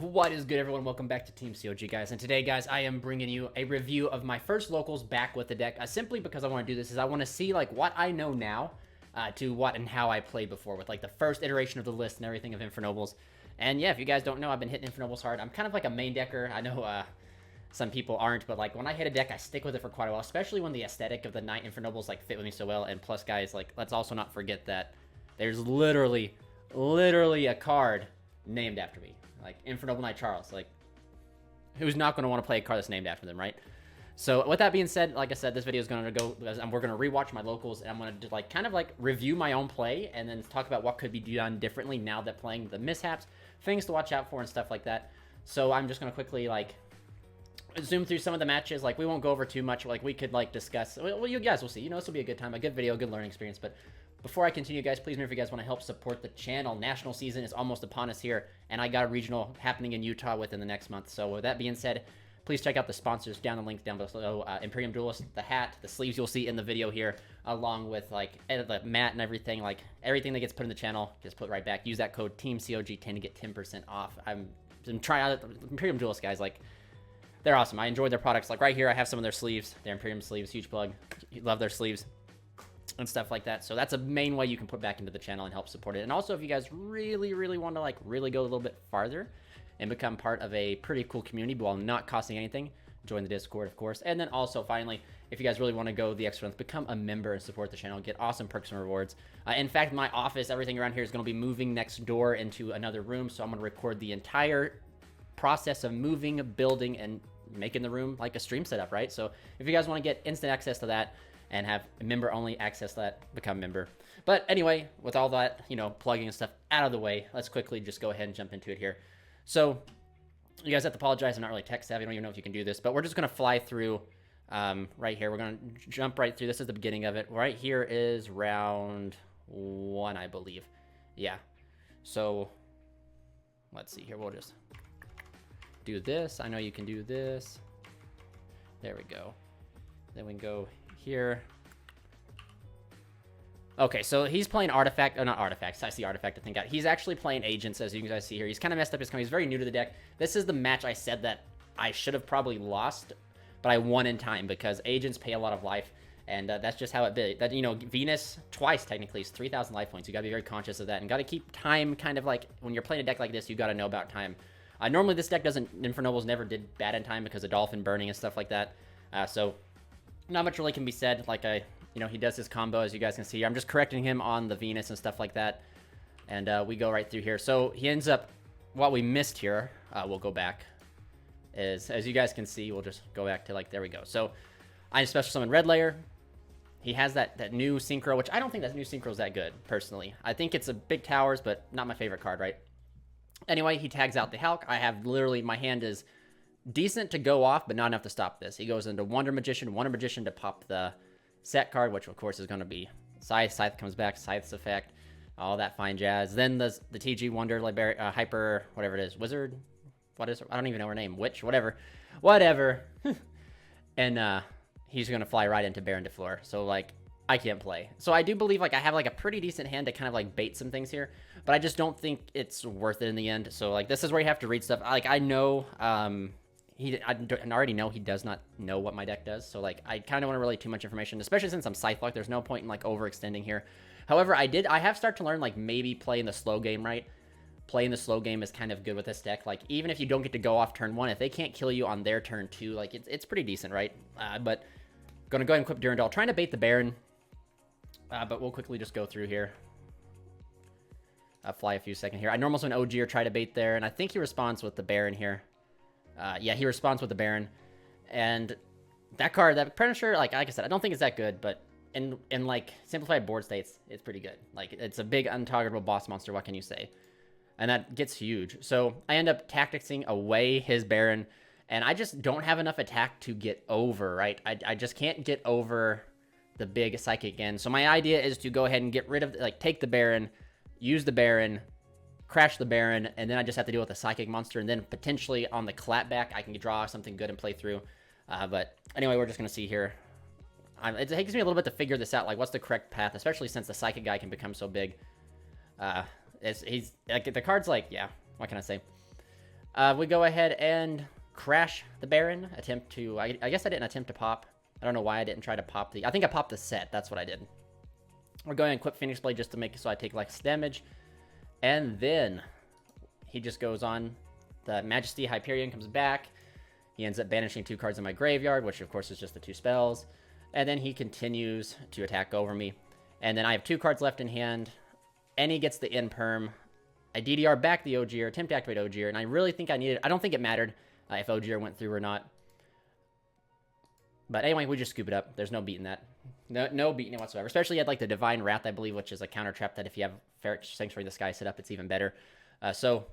What is good, everyone? Welcome back to Team COG, guys. And today, guys, I am bringing you a review of my first locals back with the deck. Simply because I want to do this is I want to see like what I know now to what and how I played before with like the first iteration of the list and everything of Infernobles. And yeah, if you guys don't know, I've been hitting Infernobles hard. I'm kind of like a main decker. I know some people aren't, but like when I hit a deck, I stick with it for quite a while, especially when the aesthetic of the Night Infernobles like fit with me so well. And plus, guys, like let's also not forget that there's literally a card named after me. Like Infernoble Knight Charles, like who's not going to want to play a card that's named after them, right? So with that being said, like I said, this video is going to go, we're going to rewatch my locals, and I'm going to like kind of like review my own play, and then talk about what could be done differently now that playing the mishaps, things to watch out for, and stuff like that. So I'm just going to quickly like zoom through some of the matches. Like we won't go over too much. Like we could like discuss. Well, you guys will see. You know, this will be a good time, a good video, good learning experience. But before I continue, guys, please remember if you guys want to help support the channel. National season is almost upon us here, and I got a regional happening in Utah within the next month. So with that being said, please check out the sponsors down the links down below. Imperium Duelist, the hat, the sleeves you'll see in the video here, along with like the mat and everything. Like everything that gets put in the channel gets put right back. Use that code TEAMCOG10 to get 10% off. I'm trying out Imperium Duelist, guys. Like they're awesome. I enjoyed their products. Like right here, I have some of their sleeves. Their Imperium sleeves, huge plug. Love their sleeves and stuff like that. So that's a main way you can put back into the channel and help support it. And also, if you guys really want to like really go a little bit farther and become part of a pretty cool community while not costing anything, join the Discord, of course. And then also, finally, if you guys really want to go the extra length, become a member and support the channel, get awesome perks and rewards. In fact, my office, everything around here is going to be moving next door into another room. So I'm going to record the entire process of moving, building, and making the room like a stream setup, right? So if you guys want to get instant access to that and have member-only access to that, become a member. But anyway, with all that, you know, plugging and stuff out of the way, let's quickly just go ahead and jump into it here. So you guys have to apologize. I'm not really tech savvy. I don't even know if you can do this, but we're just going to fly through right here. We're going to jump right through. This is the beginning of it. Right here is round 1, I believe. Yeah. So let's see here. We'll just do this. I know you can do this. There we go. Then we can go here. Okay, so he's playing Artifact, not Artifacts, I see Artifact to think out. He's actually playing Agents, as you guys see here. He's kind of messed up his combo. He's very new to the deck. This is the match I said that I should have probably lost, but I won in time because Agents pay a lot of life, and that's just how it be. That, you know, Venus twice technically is 3,000 life points. You gotta be very conscious of that, and gotta keep time kind of like, when you're playing a deck like this, you gotta know about time. Normally this deck doesn't, Infernobles never did bad in time because of Dolphin burning and stuff like that. So not much really can be said. Like you know, he does his combo, as you guys can see here. I'm just correcting him on the Venus and stuff like that. And we go right through here. So he ends up, what we missed here, we'll go back, is, as you guys can see, we'll just go back to like, there we go. So I special summon Red Layer. He has that new Synchro, which I don't think that new Synchro is that good, personally. I think it's a big towers, but not my favorite card, right? Anyway, he tags out the Hulk. I have literally, my hand is decent to go off, but not enough to stop this. He goes into Wonder Magician to pop the set card, which of course is going to be Scythe. Scythe comes back, Scythe's effect, all that fine jazz. Then the TG Wonder, Hyper, whatever it is, Wizard, what is it? I don't even know her name, Witch, whatever. And he's going to fly right into Baron de Fleur. So like, I can't play. So I do believe like I have like a pretty decent hand to kind of like bait some things here, but I just don't think it's worth it in the end. So like, this is where you have to read stuff. Like I know, I already know he does not know what my deck does. So like, I kind of want to relay too much information, especially since I'm Scythe locked. There's no point in like overextending here. However, I have started to learn like maybe playing the slow game, right? Playing the slow game is kind of good with this deck. Like even if you don't get to go off turn 1, if they can't kill you on their turn 2, like it's pretty decent, right? But gonna go ahead and equip Durandal, trying to bait the Baron. But we'll quickly just go through here. Fly a few seconds here. I normally summon OG or try to bait there, and I think he responds with the Baron here. Yeah, he responds with the Baron. And that card, that Punisher, like I said, I don't think it's that good, but in like simplified board states, it's pretty good. Like it's a big untargetable boss monster, what can you say? And that gets huge. So I end up tacticsing away his Baron, and I just don't have enough attack to get over, right? I just can't get over the big Psychic again. So my idea is to go ahead and get rid of, like, take the Baron, use the Baron, crash the Baron, and then I just have to deal with a Psychic monster, and then potentially on the clapback, I can draw something good and play through. But anyway, we're just going to see here. It takes me a little bit to figure this out, like what's the correct path, especially since the Psychic guy can become so big. He's like, the card's like, yeah, what can I say? We go ahead and crash the Baron. Attempt to... I guess I didn't attempt to pop. I don't know why I didn't try to pop the... I think I popped the set. That's what I did. We're going to equip Phoenix Blade just to make it so I take less damage. And then he just goes on. The Majesty Hyperion comes back. He ends up banishing 2 cards in my graveyard, which of course is just the 2 spells. And then he continues to attack over me. And then I have 2 cards left in hand. And he gets the Imperm. I DDR back the OGR, attempt to activate OGR, and I really think I needed... I don't think it mattered if OGR went through or not. But anyway, we just scoop it up. There's no beating that. No beating it whatsoever. Especially at like the Divine Wrath, I believe, which is a counter trap that if you have Ferric Sanctuary of the Sky set up, it's even better. So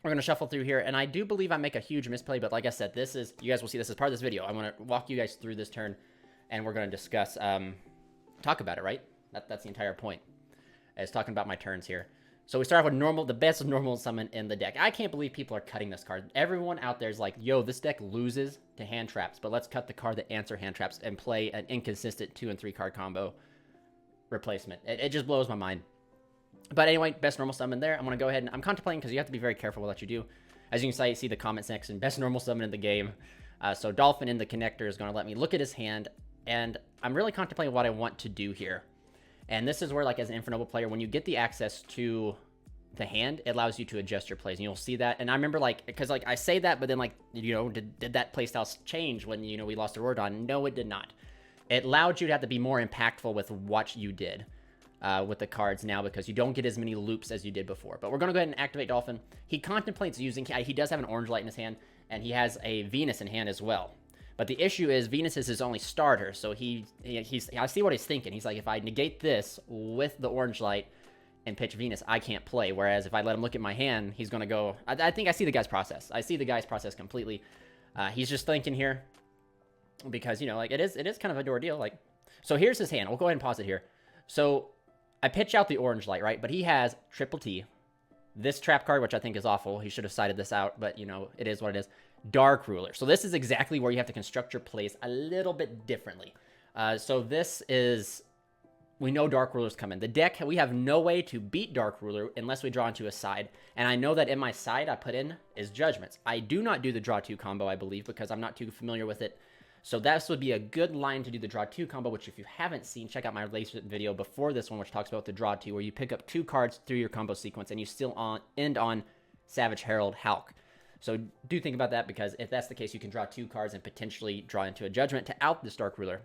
we're going to shuffle through here, and I do believe I make a huge misplay, but like I said, this is... You guys will see this as part of this video. I'm going to walk you guys through this turn, and we're going to discuss... talk about it, right? That's the entire point. Is talking about my turns here. So we start off with normal, the best normal summon in the deck. I can't believe people are cutting this card. Everyone out there is like, yo, this deck loses to hand traps, but let's cut the card that answer hand traps and play an inconsistent 2 and 3 card combo replacement. It just blows my mind. But anyway, best normal summon there. I'm going to go ahead and I'm contemplating because you have to be very careful with what you do. As you can see the comment section, best normal summon in the game. So Dolphin in the connector is going to let me look at his hand, and I'm really contemplating what I want to do here. And this is where, like, as an Infernoble player, when you get the access to the hand, it allows you to adjust your plays. And you'll see that. And I remember, like, because, like, I say that, but then, like, you know, did that playstyle change when, you know, we lost to Rordon? No, it did not. It allowed you to have to be more impactful with what you did with the cards now because you don't get as many loops as you did before. But we're going to go ahead and activate Dolphin. He contemplates using... He does have an Orange Light in his hand, and he has a Venus in hand as well. But the issue is Venus is his only starter, so he's I see what he's thinking. He's like, if I negate this with the Orange Light and pitch Venus, I can't play. Whereas if I let him look at my hand, he's going to go... I think I see the guy's process. I see the guy's process completely. He's just thinking here because, you know, like, it is kind of a ordeal. Like, so here's his hand. We'll go ahead and pause it here. So I pitch out the Orange Light, right? But he has Triple T. This trap card, which I think is awful. He should have sided this out, but, you know, it is what it is. Dark Ruler. So this is exactly where you have to construct your plays a little bit differently. So this is... We know Dark Ruler's coming. The deck, we have no way to beat Dark Ruler unless we draw into a side. And I know that in my side I put in is Judgments. I do not do the Draw 2 combo, I believe, because I'm not too familiar with it. So this would be a good line to do the Draw 2 combo, which if you haven't seen, check out my latest video before this one, which talks about the Draw 2, where you pick up 2 cards through your combo sequence and you still end on Savage Herald Hulk. So do think about that, because if that's the case, you can draw 2 cards and potentially draw into a Judgment to out this Dark Ruler.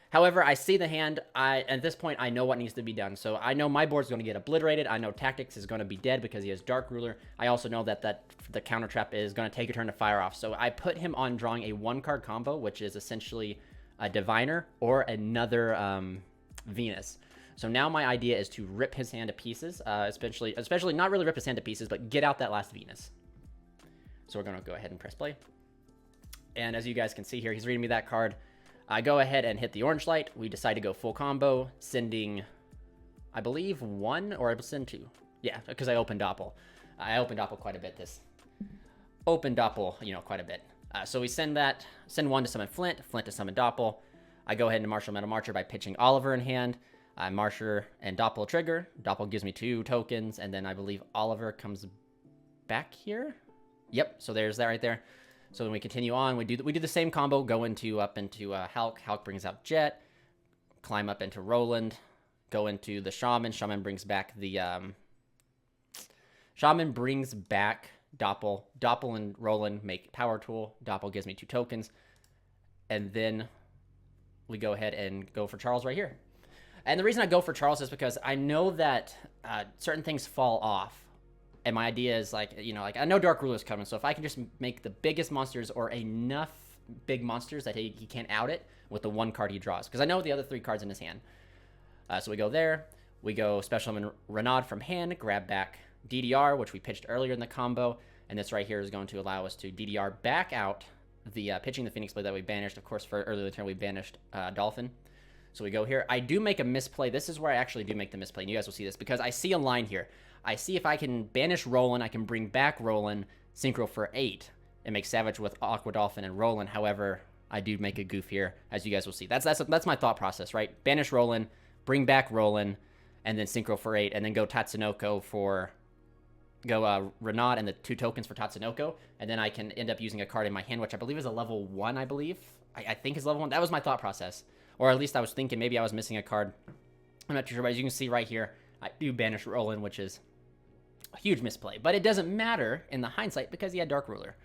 However, I see the hand. At this point, I know what needs to be done. So I know my board's going to get obliterated. I know Tactics is going to be dead because he has Dark Ruler. I also know that the counter trap is going to take a turn to fire off. So I put him on drawing a 1-card combo, which is essentially a Diviner or another Venus. So now my idea is to rip his hand to pieces, especially not really rip his hand to pieces, but get out that last Venus. So we're going to go ahead and press play. And as you guys can see here, he's reading me that card. I go ahead and hit the Orange Light. We decide to go full combo, sending, I believe, 1, or I will send 2. Yeah, because I opened Doppel. I opened Doppel quite a bit opened Doppel, you know, quite a bit. So we send 1 to summon Flint, Flint to summon Doppel. I go ahead and Martial Metal Marcher by pitching Oliver in hand. Marcher and Doppel trigger. Doppel gives me 2 tokens, and then I believe Oliver comes back here. Yep, so there's that right there. So then we continue on. We do the same combo, go up into Hulk. Hulk brings out Jet. Climb up into Roland. Go into the Shaman. Shaman brings back the... Shaman brings back Doppel. Doppel and Roland make Power Tool. Doppel gives me 2 tokens. And then we go ahead and go for Charles right here. And the reason I go for Charles is because I know that certain things fall off. And my idea is, like, you know, like, I know Dark Ruler's coming, so if I can just make the biggest monsters or enough big monsters that he can't out it with the 1 card he draws. Because I know the other 3 cards in his hand. So we go there. We go Special Summon Renaud from hand, grab back DDR, which we pitched earlier in the combo. And this right here is going to allow us to DDR back out the pitching the Phoenix Blade that we banished. Of course, for earlier in the turn, we banished Dolphin. So we go here. I do make a misplay. This is where I actually do make the misplay. And you guys will see this because I see a line here. I see if I can banish Roland, I can bring back Roland, Synchro for 8, and make Savage with Aqua Dolphin and Roland. However, I do make a goof here, as you guys will see. That's my thought process, right? Banish Roland, bring back Roland, and then Synchro for 8, and then go Tatsunoko for go Renaud and the 2 tokens for Tatsunoko, and then I can end up using a card in my hand, which I believe is a level 1, I believe. I think is level 1. That was my thought process. Or at least I was thinking maybe I was missing a card. I'm not too sure, but as you can see right here, I do banish Roland, which is a huge misplay. But it doesn't matter in the hindsight because he had Dark Ruler.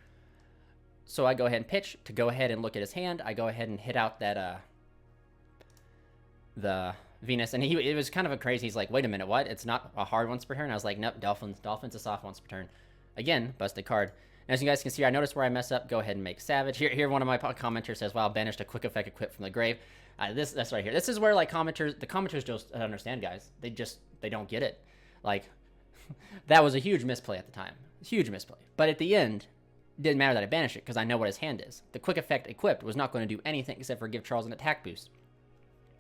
So I go ahead and pitch to go ahead and look at his hand. I go ahead and hit out that the Venus, and it was kind of a crazy. He's like, wait a minute, what? It's not a hard once per turn. I was like, nope, Dolphin's a soft once per turn. Again, busted card. And as you guys can see, I noticed where I mess up. Go ahead and make Savage. Here, one of my commenters says, "Wow, banished a quick effect equip from the grave." That's right here. This is where like the commenters just don't understand, guys. They don't get it. Like that was a huge misplay at the time, huge misplay. But at the end, it didn't matter that I banished it because I know what his hand is. The quick effect equipped was not going to do anything except for give Charles an attack boost.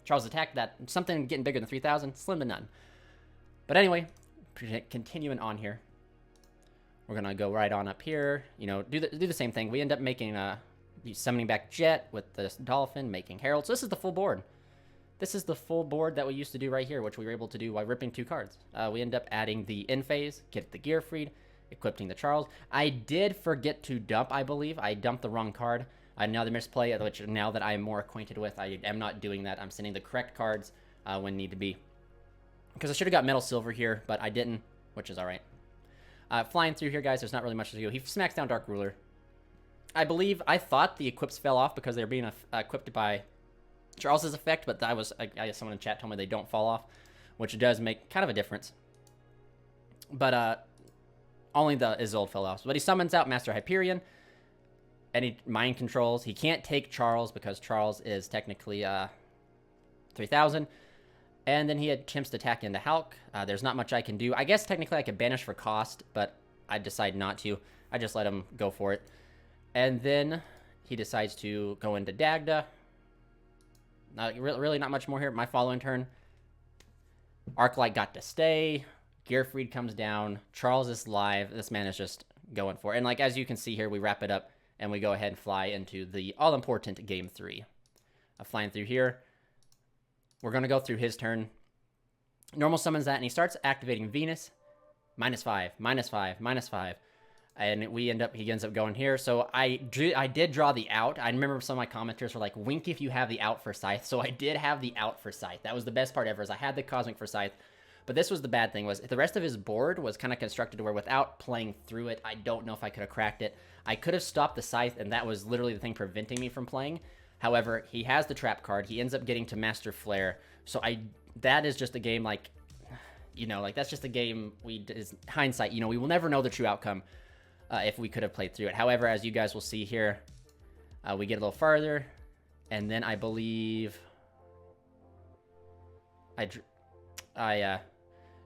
Charles attack that something getting bigger than 3,000, slim to none. But anyway, continuing on here. We're gonna go right on up here. You know, do the same thing. We end up making summoning back Jet with this Dolphin, making Herald. So this is the full board. This is the full board that we used to do right here, which we were able to do while ripping 2 cards. We end up adding the in phase, get the Gear Freed, equipping the Charles. I did forget to dump, I believe. I dumped the wrong card. Another misplay, which now that I am more acquainted with, I am not doing that. I'm sending the correct cards when need to be. Because I should have got Metal Silver here, but I didn't, which is alright. Flying through here, guys, there's not really much to do. He smacks down Dark Ruler. I thought the equips fell off because they're being equipped by Charles's effect, but I guess someone in chat told me they don't fall off, which does make kind of a difference. But only the Isolde fell off. But he summons out Master Hyperion. Any mind controls. He can't take Charles because Charles is technically 3,000. And then he attempts to attack into Hulk. There's not much I can do. I guess technically I could banish for cost, but I decide not to. I just let him go for it. And then he decides to go into Dagda. Really not much more here. My following turn. Arclight got to stay. Gearfried comes down. Charles is live. This man is just going for it. And like as you can see here, we wrap it up and we go ahead and fly into the all-important Game 3. Flying through here. We're going to go through his turn. Normal summons that, and he starts activating Venus. -5, -5, -5. And he ends up going here. So I did draw the out. I remember some of my commenters were like, wink if you have the out for Scythe. So I did have the out for Scythe. That was the best part ever, is I had the Cosmic for Scythe. But this was the bad thing, was the rest of his board was kind of constructed to where without playing through it, I don't know if I could have cracked it. I could have stopped the Scythe, and that was literally the thing preventing me from playing. However, he has the trap card. He ends up getting to Master Flare. So that is just a game like, you know, like that's just a game is hindsight. You know, we will never know the true outcome if we could have played through it. However, as you guys will see here, we get a little farther, and then I believe I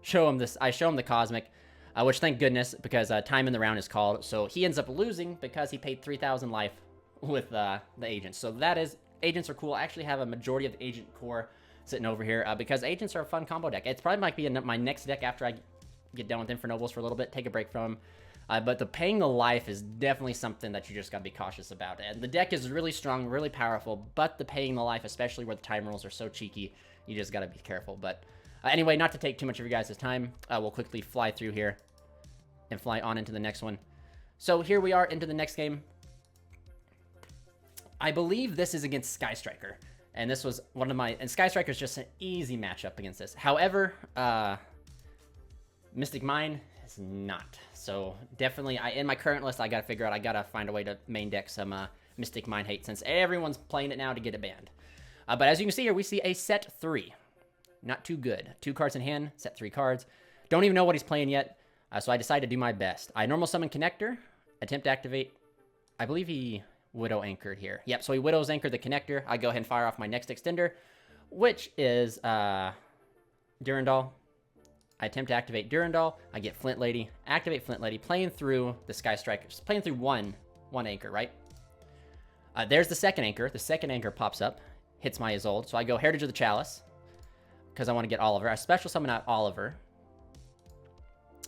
show him this. I show him the Cosmic, which thank goodness, because time in the round is called. So he ends up losing because he paid 3,000 life with the agents. So that is, agents are cool. I actually have a majority of the agent core sitting over here because agents are a fun combo deck. It's probably might be my next deck after I get done with Infernobles for a little bit, take a break from them. But the paying the life is definitely something that you just gotta be cautious about. And the deck is really strong, really powerful, but the paying the life, especially where the time rolls are so cheeky, you just gotta be careful. But anyway, not to take too much of your guys' time, we'll quickly fly through here and fly on into the next one. So here we are into the next game. I believe this is against Sky Striker, and this was one of my, and Sky Striker is just an easy matchup against this. However, Mystic Mine is not. So definitely, in my current list, I gotta figure out, I gotta find a way to main deck some Mystic Mine hate, since everyone's playing it now to get it banned. But as you can see here, we see a set 3. Not too good. 2 cards in hand, set 3 cards. Don't even know what he's playing yet, so I decided to do my best. I normal summon Connector, attempt to activate, I believe he Widow anchored here. Yep, so he Widow's anchored the Connector. I go ahead and fire off my next extender, which is Durandal. I attempt to activate Durandal. I get Flint Lady. Activate Flint Lady, playing through the Sky Strikers. Playing through one anchor, right? There's the second anchor. The second anchor pops up, hits my Isolde. So I go Heritage of the Chalice, because I want to get Oliver. I special summon out Oliver.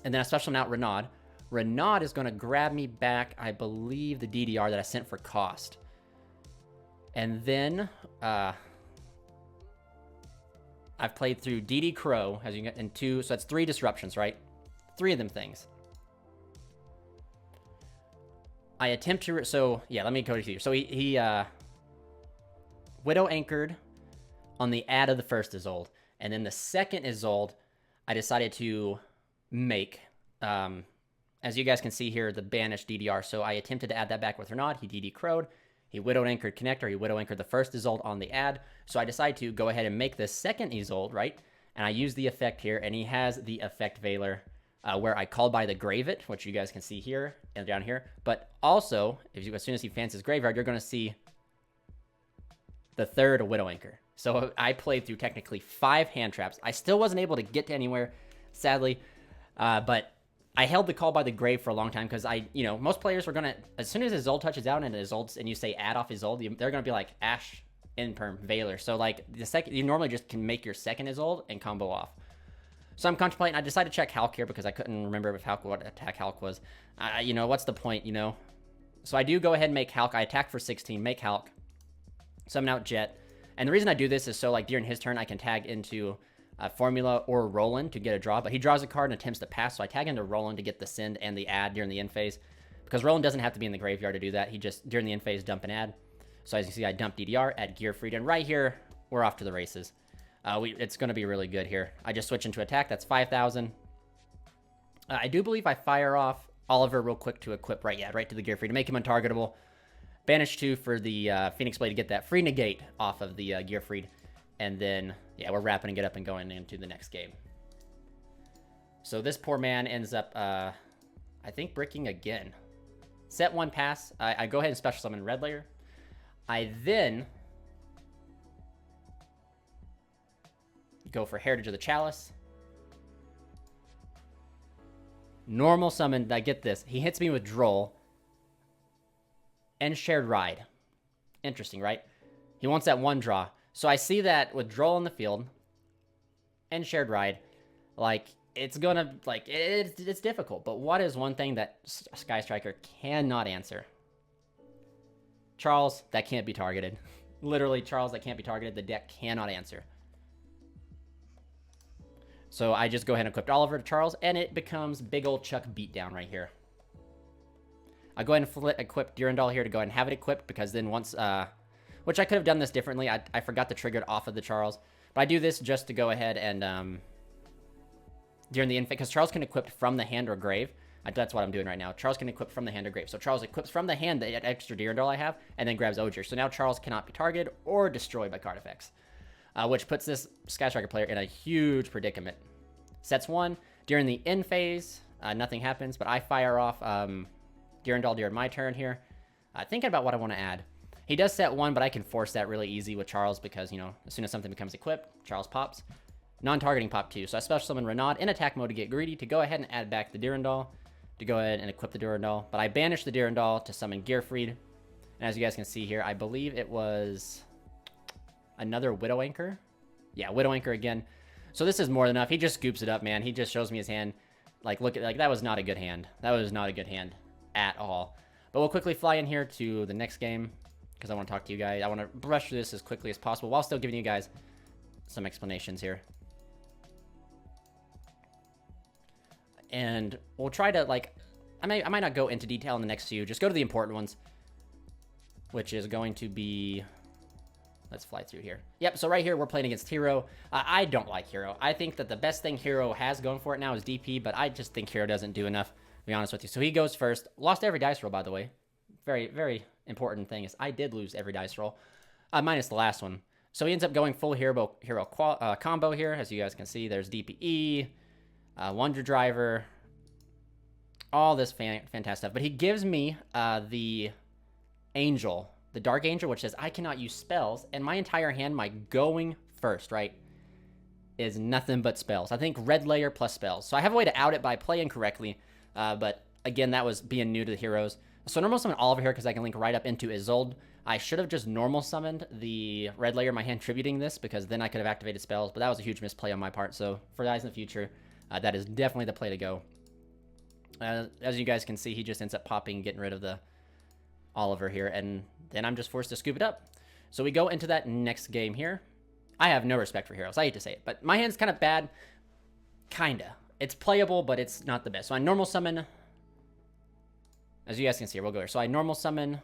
And then I special summon out Renaud. Renaud is going to grab me back, I believe, the DDR that I sent for cost. And then I've played through DD Crow, as you get in 2, so that's 3 disruptions, right? 3 of them things. I attempt to... So, yeah, let me go to you. So he Widow Anchored on the ad of the first Isolde. And then the second Isolde, I decided to make... as you guys can see here, the banished DDR. So I attempted to add that back with Renaud. He DD crowed. He Widow Anchored Connector. He Widow Anchored the first Isolde on the ad. So I decided to go ahead and make the second Isolde, right? And I use the effect here, and he has the effect Veiler, where I call by the Grave It, which you guys can see here and down here. But also, as soon as he fans his graveyard, you're going to see the third Widow Anchor. So I played through technically 5 hand traps. I still wasn't able to get to anywhere, sadly, but I held the call by the grave for a long time because most players were going to, as soon as Isolde touches out and you say add off Isolde, they're going to be like Ash, Imperm, Veiler. So like the second, you normally just can make your second Isolde and combo off. So I'm contemplating, I decided to check Hulk here because I couldn't remember if Hulk, what attack Hulk was. What's the point, So I do go ahead and make Hulk. I attack for 16, make Hulk, summon out Jet. And the reason I do this is so like during his turn, I can tag into Formula or Roland to get a draw, but he draws a card and attempts to pass, so I tag into Roland to get the send and the add during the end phase, because Roland doesn't have to be in the graveyard to do that. He just, during the end phase, dump an add. So as you see, I dump DDR, add Gear Freed, and right here, we're off to the races. It's going to be really good here. I just switch into attack. That's 5,000. I do believe I fire off Oliver real quick to equip right to the Gear Freed to make him untargetable. Banish 2 for the Phoenix Blade to get that free negate off of the Gear Freed. And then, yeah, we're wrapping it up and going into the next game. So this poor man ends up, I think, bricking again. Set 1 pass. I go ahead and special summon Red Layer. I then go for Heritage of the Chalice. Normal summon. I get this. He hits me with Droll and Shared Ride. Interesting, right? He wants that 1 draw. So I see that with Droll in the field and Shared Ride, like, it's gonna, like, it's difficult. But what is one thing that Sky Striker cannot answer? Charles, that can't be targeted. Literally, Charles, that can't be targeted. The deck cannot answer. So I just go ahead and equip Oliver to Charles, and it becomes big old Chuck beatdown right here. I go ahead and equip Durandal here to go ahead and have it equipped, because then once, which I could have done this differently. I forgot to trigger it off of the Charles. But I do this just to go ahead and, during the infant, because Charles can equip from the hand or grave. That's what I'm doing right now. Charles can equip from the hand or grave. So Charles equips from the hand the extra Durandal I have, and then grabs Ogier. So now Charles cannot be targeted or destroyed by card effects, which puts this Sky Striker player in a huge predicament. Sets 1. During the end phase, nothing happens, but I fire off Durandal during my turn here. Thinking about what I want to add. He does set 1, but I can force that really easy with Charles because, as soon as something becomes equipped, Charles pops. Non-targeting pop 2. So I special summon Renaud in attack mode to get greedy, to go ahead and add back the Durandal, to go ahead and equip the Durandal. But I banish the Durandal to summon Gearfried. And as you guys can see here, I believe it was another Widow Anchor. Yeah, Widow Anchor again. So this is more than enough. He just scoops it up, man. He just shows me his hand. Like, look at, like, that was not a good hand. That was not a good hand at all. But we'll quickly fly in here to the next game, because I want to talk to you guys. I want to brush through this as quickly as possible while still giving you guys some explanations here. And we'll try to, like, I might not go into detail in the next few. Just go to the important ones, which is going to be... Let's fly through here. Yep, so right here, we're playing against Hero. I don't like Hero. I think that the best thing Hero has going for it now is DP, but I just think Hero doesn't do enough, to be honest with you. So he goes first. Lost every dice roll, by the way. Very, very important thing is I did lose every dice roll, minus the last one. So he ends up going full Hero combo here. As you guys can see, there's DPE, Wonder Driver, all this fantastic stuff. But he gives me the Angel, the Dark Angel, which says I cannot use spells, and my entire hand, my going first, right, is nothing but spells. I think Red Layer plus spells. So I have a way to out it by playing correctly, but again, that was being new to the heroes. So normal summon Oliver here because I can link right up into Isolde. I should have just normal summoned the Red Layer, my hand tributing this, because then I could have activated spells, but that was a huge misplay on my part. So for guys in the future, that is definitely the play to go. As you guys can see, he just ends up popping, getting rid of the Oliver here, and then I'm just forced to scoop it up. So we go into that next game here. I have no respect for heroes. I hate to say it, but my hand's kind of bad. Kinda. It's playable, but it's not the best. So I normal summon As you guys can see, we'll go here. So I normal summon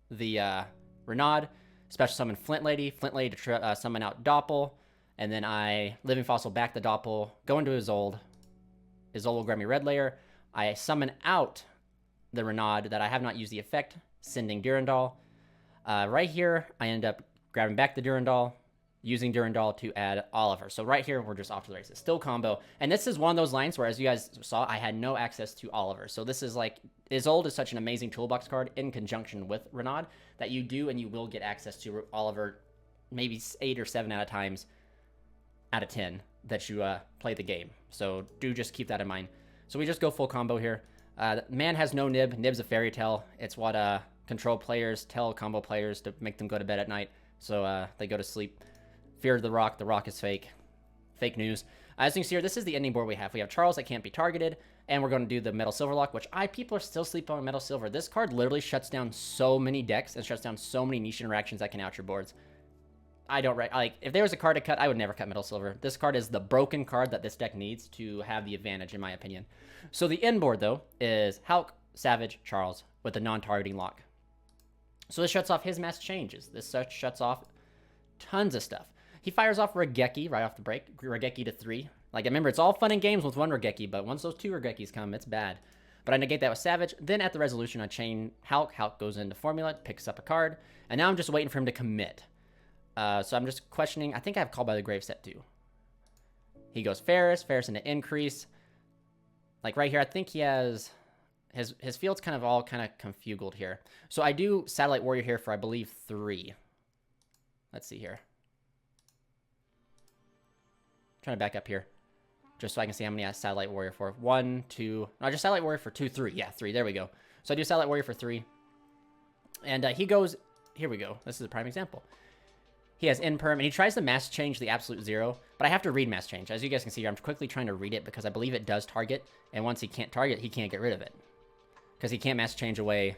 the Renaud, special summon Flint Lady to summon out Doppel, and then I Living Fossil back the Doppel, go into Isolde. Isolde will grab me Red Layer. I summon out the Renaud that I have not used the effect, sending Durandal. Right here, I end up grabbing back the Durandal, using Durandal to add Oliver. So right here, we're just off to the races. Still combo. And this is one of those lines where, as you guys saw, I had no access to Oliver. So this is like, Isolde is such an amazing toolbox card in conjunction with Renaud that you do and you will get access to Oliver maybe 8 or 7 out of 10 that you play the game. So do just keep that in mind. So we just go full combo here. Man has no nib. Nib's a fairy tale. It's what control players tell combo players to make them go to bed at night. So they go to sleep. Fear of the Rock. The Rock is fake. Fake news. As you can see here, this is the ending board we have. We have Charles that can't be targeted, and we're going to do the Metal Silver lock, which people are still sleeping on Metal Silver. This card literally shuts down so many decks and shuts down so many niche interactions that can out your boards. I don't like, if there was a card to cut, I would never cut Metal Silver. This card is the broken card that this deck needs to have the advantage, in my opinion. So the end board, though, is Hulk, Savage, Charles with the non-targeting lock. So this shuts off his mass changes. This shuts off tons of stuff. He fires off Regeki right off the break. Regeki to 3. Like, remember, it's all fun and games with one Regeki, but once those 2 Regekis come, it's bad. But I negate that with Savage. Then at the resolution, I chain Hulk. Hulk goes into Formula, picks up a card. And now I'm just waiting for him to commit. So I'm just questioning. I think I have Call by the Grave set 2. He goes Ferris into Increase. Like right here, I think he has... His field's kind of confugled here. So I do Satellite Warrior here for, I believe, 3. Let's see here. Trying to back up here. Just so I can see how many I Satellite Warrior for. 1, 2... No, just Satellite Warrior for 2, 3. Yeah, 3. There we go. So I do Satellite Warrior for 3. And he goes... Here we go. This is a prime example. He has Imperm, and he tries to mass change the Absolute Zero, but I have to read mass change. As you guys can see here, I'm quickly trying to read it because I believe it does target, and once he can't target, he can't get rid of it. Because he can't mass change away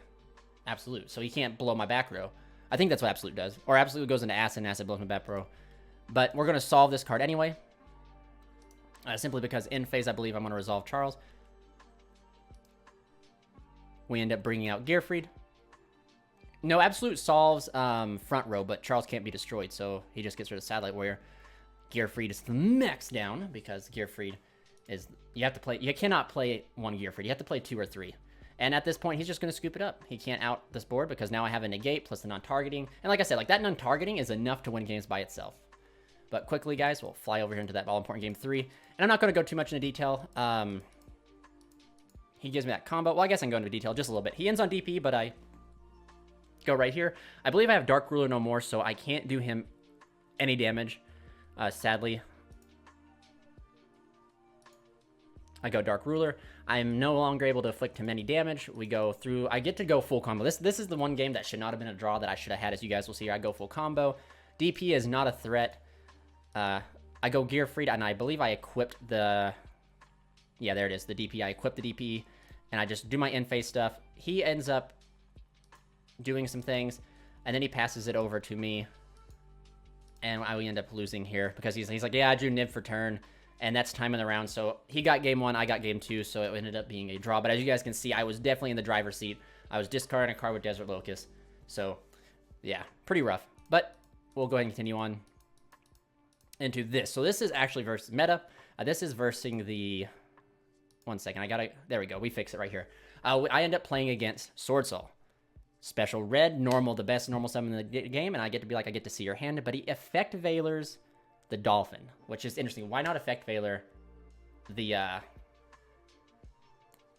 Absolute, so he can't blow my back row. I think that's what Absolute does. Or Absolute goes into Acid, and Acid blows my back row. But we're going to solve this card anyway. Simply because in phase, I believe I'm going to resolve Charles. We end up bringing out Gearfried. No, Absolute solves front row, but Charles can't be destroyed, so he just gets rid of Satellite Warrior. Gearfried is the max down, because Gearfried is... You cannot play one Gearfried. You have to play 2 or 3. And at this point, he's just going to scoop it up. He can't out this board, because now I have a negate plus the non-targeting. And like I said, like that non-targeting is enough to win games by itself. But quickly, guys, we'll fly over here into that all-important game 3. And I'm not going to go too much into detail. He gives me that combo. Well, I guess I can go into detail just a little bit. He ends on DP, but I... go right here. I believe I have Dark Ruler no more, so I can't do him any damage, sadly. I go Dark Ruler. I'm no longer able to inflict him any damage. We go through... I get to go full combo. This is the one game that should not have been a draw that I should have had, as you guys will see here. I go full combo. DP is not a threat. I go Gearfried, and I believe I equipped the... Yeah, there it is, the DP. I equipped the DP, and I just do my in-phase stuff. He ends up doing some things, and then he passes it over to me, and I end up losing here because he's like, yeah, I drew Nib for turn, and that's time in the round. So he got game 1, I got game 2, so it ended up being a draw. But as you guys can see, I was definitely in the driver's seat. I was discarding a card with Desert Locust, so yeah, pretty rough. But we'll go ahead and continue on into this. So this is actually versus meta. This is versing the... One second, there we go, we fix it right here. I end up playing against Sword Soul. Special red, normal, the best normal summon in the game, and I get to be like, I get to see your hand, but he effect Valors the Dolphin, which is interesting. Why not effect Valor the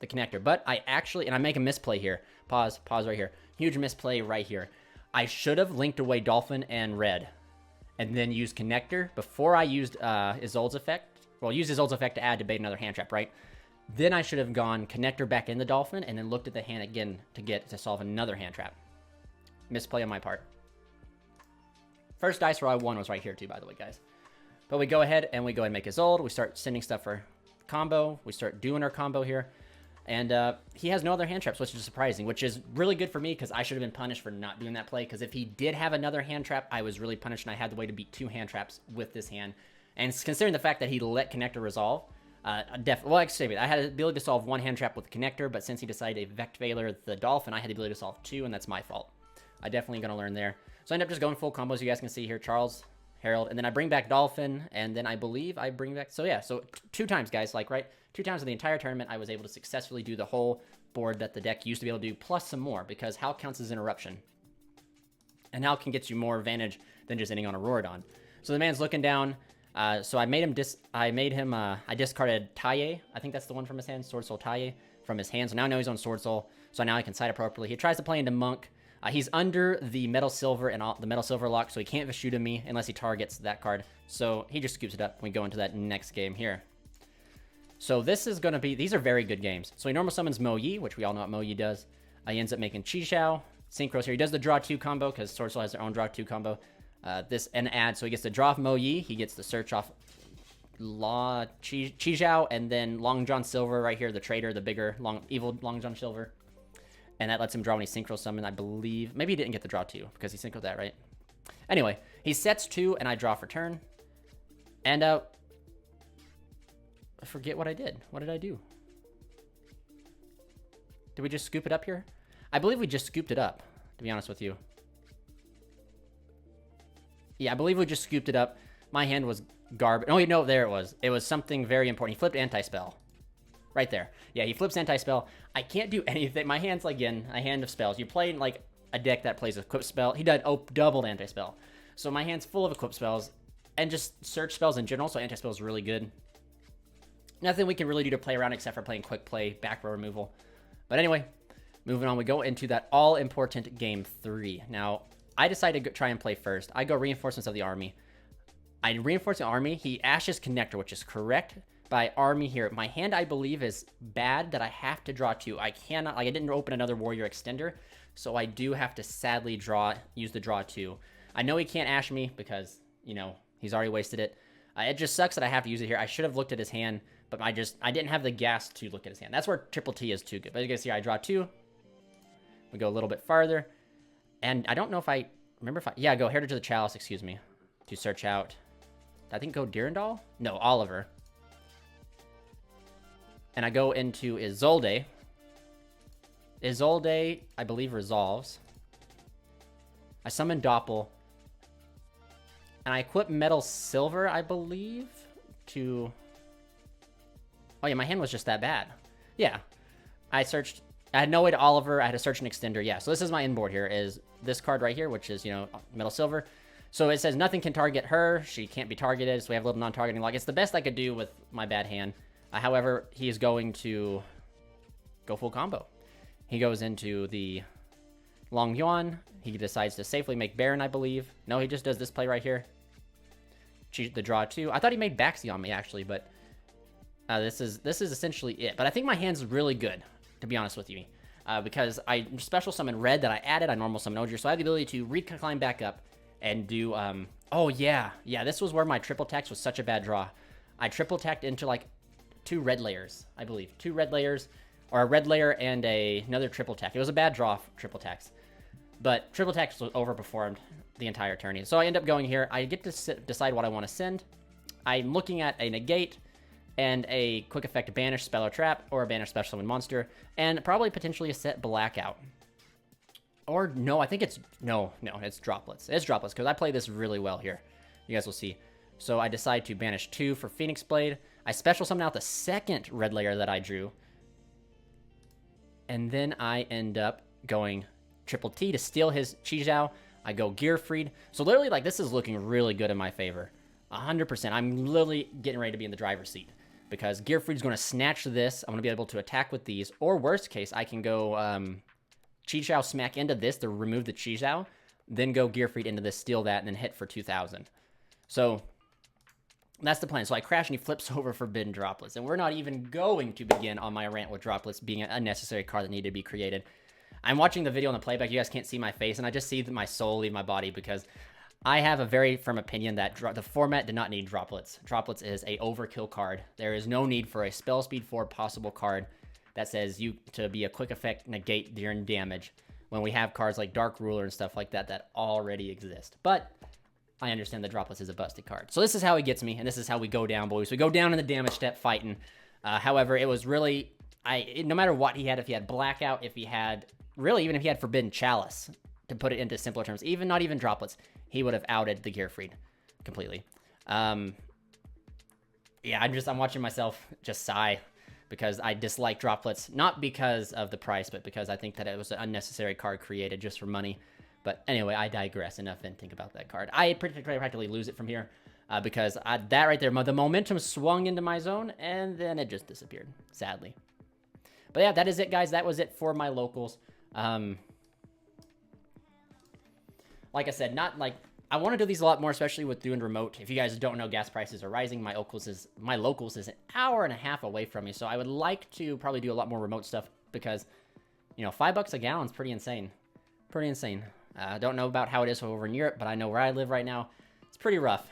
connector? But I actually, and I make a misplay here. Pause right here. Huge misplay right here. I should have linked away Dolphin and red, and then used connector before I used Isolde's effect. Well, use Isolde's effect to add to bait another hand trap, right? Then I should have gone connector back in the Dolphin and then looked at the hand again to solve another hand trap. Misplay on my part. First dice roll I won was right here too, by the way, guys. But we go ahead and make Isolde. We start sending stuff for combo. We start doing our combo here. And he has no other hand traps, which is surprising, which is really good for me because I should have been punished for not doing that play. Because if he did have another hand trap, I was really punished and I had the way to beat 2 hand traps with this hand. And considering the fact that he let connector resolve, Well, actually, I had the ability to solve one hand trap with the connector, but since he decided to Vect Veiler the Dolphin, I had the ability to solve two, and that's my fault. I definitely gonna learn there. So I end up just going full combos. You guys can see here, Charles, Harold, and then I bring back Dolphin, and then I believe I bring back... So yeah, so 2 times, guys, like, right? 2 times in the entire tournament, I was able to successfully do the whole board that the deck used to be able to do, plus some more, because Hal counts as interruption. And Hal can get you more advantage than just ending on a Rorodon. So the man's looking down... so I made him I discarded Taie. I think that's the one from his hand, Sword Soul Taie from his hand. So now I know he's on Sword Soul. So now I can side it properly. He tries to play into Monk. He's under the Metal Silver and the Metal Silver lock, so he can't shoot at me unless he targets that card. So he just scoops it up when we go into that next game here. So this is going to be... These are very good games. So he normal summons Mo Yi, which we all know what Mo Yi does. He ends up making Chi Xiao. Synchros here. He does the Draw 2 combo because Sword Soul has their own Draw 2 combo. This and add, so he gets to draw off Mo Yi, he gets to search off Chi Xiao, and then Long John Silver right here, the trader, the bigger, evil Long John Silver. And that lets him draw when he synchro summon, I believe. Maybe he didn't get the draw 2, because he synchroed that, right? Anyway, he sets 2, and I draw for turn. And, I forget what I did. What did I do? Did we just scoop it up here? I believe we just scooped it up, to be honest with you. Yeah, I believe we just scooped it up. My hand was garbage. Oh, no, there it was. It was something very important. He flipped Anti-Spell. Right there. Yeah, he flips Anti-Spell. I can't do anything. My hand's, like, again, a hand of spells. You're playing, like, a deck that plays Equip Spell. He did doubled Anti-Spell. So my hand's full of Equip Spells and just search spells in general, so Anti-Spell is really good. Nothing we can really do to play around except for playing Quick Play, back row removal. But anyway, moving on, we go into that all-important Game 3. Now... I decided to try and play first. I go Reinforcements of the Army. I reinforce the Army. He Ashes Connector, which is correct by Army here. My hand, I believe, is bad that I have to draw 2. I cannot, like, I didn't open another Warrior Extender, so I do have to sadly use the draw 2. I know he can't Ash me because, you know, he's already wasted it. It just sucks that I have to use it here. I should have looked at his hand, but I didn't have the gas to look at his hand. That's where Triple T is too good. But you guys see, I draw 2. We go a little bit farther. And I don't know if I remember yeah, go Heritage of the Chalice, excuse me, to search out. I think go Durandal? No, Oliver. And I go into Isolde. Isolde, I believe, resolves. I summon Doppel. And I equip Metal Silver, I believe, to... Oh yeah, my hand was just that bad. Yeah. I had no way to Oliver. I had to search an extender. Yeah, so this is my inboard here, is this card right here, which is, you know, Metal Silver. So it says nothing can target her. She can't be targeted, so we have a little non-targeting lock. It's the best I could do with my bad hand. However, he is going to go full combo. He goes into the Long Yuan. He decides to safely make Baron, I believe. No, he just does this play right here. The draw 2. I thought he made Baxi on me, actually, but this is essentially it. But I think my hand's really good, to be honest with you. Because I special summon red that I added. I normal summon Ogier, so I have the ability to reclimb back up and do... oh, yeah. Yeah, this was where my triple tax was such a bad draw. I triple tacked into, like, 2 red layers, I believe. 2 red layers, or a red layer and another triple tack. It was a bad draw for triple tax. But triple tax was overperformed the entire tourney. So I end up going here. I get to decide what I want to send. I'm looking at a negate and a quick effect banish spell or trap, or a banish special summon monster, and probably potentially a set blackout. Or no, I think it's it's droplets. It's droplets because I play this really well here. You guys will see. So I decide to banish 2 for Phoenix Blade. I special summon out the second red layer that I drew, and then I end up going Triple T to steal his Chi Zhao. I go Gearfried. So literally, like, this is looking really good in my favor. 100%. I'm literally getting ready to be in the driver's seat. Because Gearfried's going to snatch this. I'm going to be able to attack with these. Or worst case, I can go Chi Zhao smack into this to remove the Chi Zhao. Then go Gearfried into this, steal that, and then hit for 2,000. So that's the plan. So I crash and he flips over Forbidden Droplets. And we're not even going to begin on my rant with Droplets being a necessary card that needed to be created. I'm watching the video on the playback. You guys can't see my face. And I just see my soul leave my body because... I have a very firm opinion that the format did not need Droplets. Droplets is a overkill card. There is no need for a spell speed 4 possible card that says you to be a quick effect negate during damage when we have cards like Dark Ruler and stuff like that that already exist. But I understand the Dropless is a busted card. So this is how he gets me, and this is how we go down, boys. We go down in the damage step fighting. However, it was really, no matter what he had, if he had Blackout, if he had, really, even if he had Forbidden Chalice, to put it into simpler terms, not even Droplets, he would have outed the Gearfried completely. Yeah, I'm watching myself just sigh because I dislike Droplets, not because of the price, but because I think that it was an unnecessary card created just for money. But anyway, I digress. Enough and think about that card. I practically lose it from here because that right there, the momentum swung into my zone, and then it just disappeared, sadly. But yeah, that is it, guys. That was it for my locals. Like I said, I want to do these a lot more, especially with doing remote. If you guys don't know, gas prices are rising. My locals is an hour and a half away from me, so I would like to probably do a lot more remote stuff because, you know, $5 a gallon is pretty insane. Pretty insane. I don't know about how it is over in Europe, but I know where I live right now. It's pretty rough.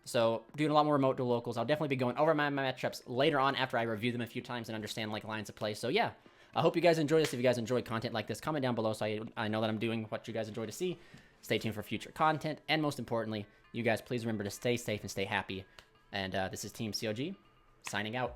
So doing a lot more remote dual locals. I'll definitely be going over my matchups later on after I review them a few times and understand like lines of play. So yeah, I hope you guys enjoy this. If you guys enjoy content like this, comment down below so I know that I'm doing what you guys enjoy to see. Stay tuned for future content. And most importantly, you guys please remember to stay safe and stay happy. And this is Team COG signing out.